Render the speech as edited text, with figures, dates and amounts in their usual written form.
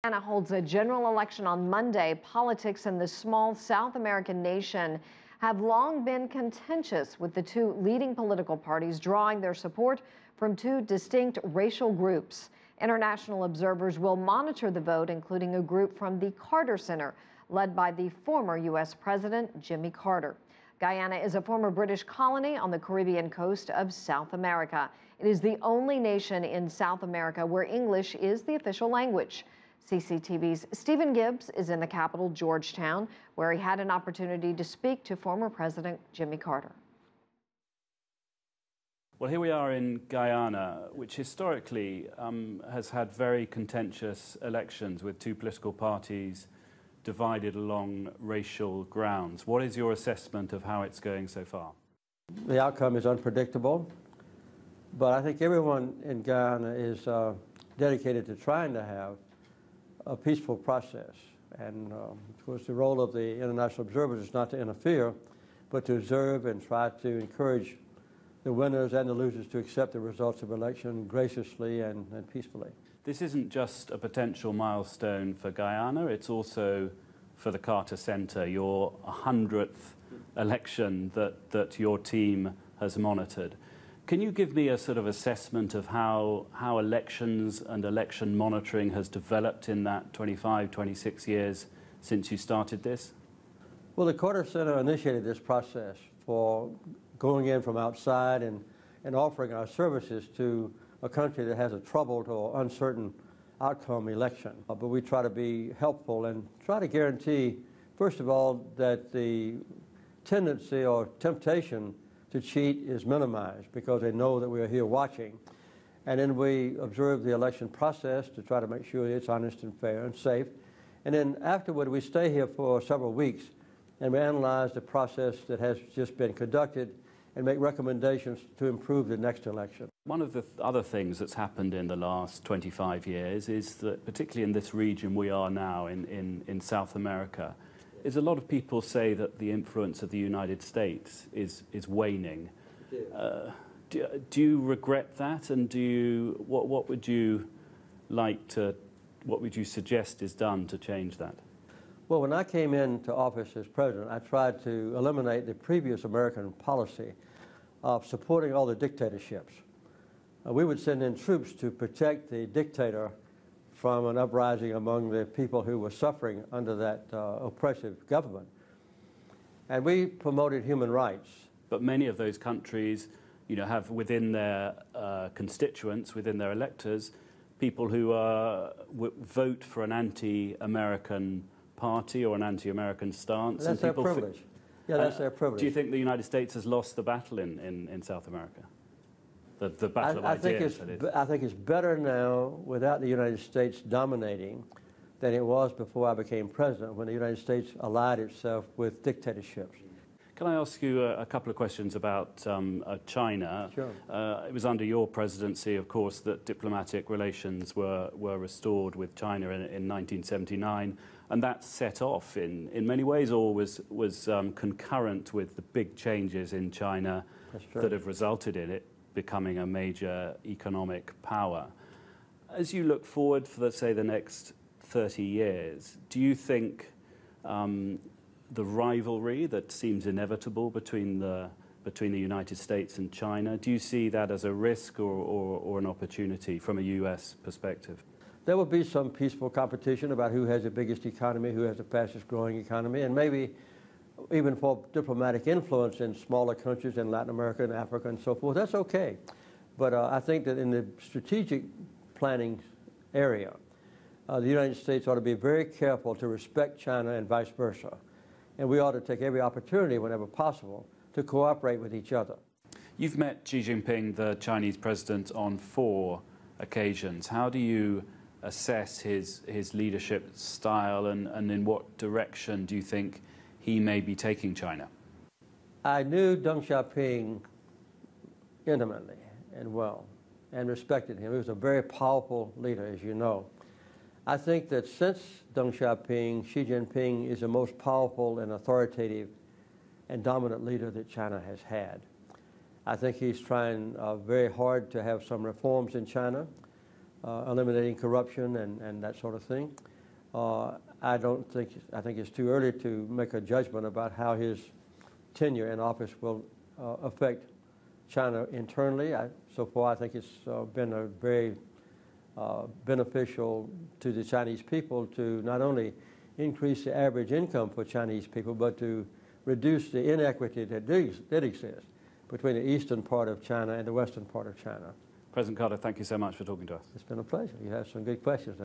Guyana holds a general election on Monday. Politics in the small South American nation have long been contentious, with the two leading political parties drawing their support from two distinct racial groups. International observers will monitor the vote, including a group from the Carter Center, led by the former U.S. President Jimmy Carter. Guyana is a former British colony on the Caribbean coast of South America. It is the only nation in South America where English is the official language. CCTV's Stephen Gibbs is in the capital, Georgetown, where he had an opportunity to speak to former President Jimmy Carter. Well, here we are in Guyana, which historically has had very contentious elections with two political parties divided along racial grounds. What is your assessment of how it's going so far? The outcome is unpredictable, but I think everyone in Guyana is dedicated to trying to have a peaceful process. And of course, the role of the international observers is not to interfere, but to observe and try to encourage the winners and the losers to accept the results of election graciously and peacefully. This isn't just a potential milestone for Guyana, it's also for the Carter Center, your 100th election that your team has monitored. Can you give me a sort of assessment of how elections and election monitoring has developed in that 25, 26 years since you started this? Well, the Carter Center initiated this process for going in from outside and offering our services to a country that has a troubled or uncertain outcome election. But we try to be helpful and try to guarantee, first of all, that the tendency or temptation to cheat is minimized because they know that we are here watching. And then we observe the election process to try to make sure it's honest and fair and safe. And then afterward, we stay here for several weeks and we analyze the process that has just been conducted and make recommendations to improve the next election. One of the other things that's happened in the last 25 years is that, particularly in this region we are now in South America, is a lot of people say that the influence of the United States is waning. Do you regret that, and what would you suggest is done to change that? Well, when I came into office as president, I tried to eliminate the previous American policy of supporting all the dictatorships. We would send in troops to protect the dictator from an uprising among the people who were suffering under that oppressive government. And we promoted human rights. But many of those countries, have within their constituents, within their electors, people who vote for an anti-American party or an anti-American stance. That's their privilege. Yeah, that's their privilege. Do you think the United States has lost the battle in South America? The battle of ideas, that is. I think it's better now without the United States dominating than it was before I became president, when the United States allied itself with dictatorships. Can I ask you a couple of questions about China? Sure. It was under your presidency, of course, that diplomatic relations were restored with China in 1979, and that set off in many ways, or was concurrent with the big changes in China that have resulted in it becoming a major economic power. As you look forward for, let's say, the next 30 years, do you think the rivalry that seems inevitable between the United States and China, do you see that as a risk or an opportunity from a U.S. perspective? There will be some peaceful competition about who has the biggest economy, who has the fastest growing economy, and maybe even for diplomatic influence in smaller countries in Latin America and Africa and so forth. That's okay. But I think that in the strategic planning area, the United States ought to be very careful to respect China and vice versa. And we ought to take every opportunity, whenever possible, to cooperate with each other. You've met Xi Jinping, the Chinese president, on 4 occasions. How do you assess his leadership style, and in what direction do you think he may be taking China? I knew Deng Xiaoping intimately and well and respected him. He was a very powerful leader, as you know. I think that since Deng Xiaoping, Xi Jinping is the most powerful and authoritative and dominant leader that China has had. I think he's trying very hard to have some reforms in China. eliminating corruption and that sort of thing. I think it's too early to make a judgment about how his tenure in office will affect China internally. So far, I think it's been a very beneficial to the Chinese people to not only increase the average income for Chinese people, but to reduce the inequity that did exist between the eastern part of China and the western part of China. President Carter, thank you so much for talking to us. It's been a pleasure. You have some good questions.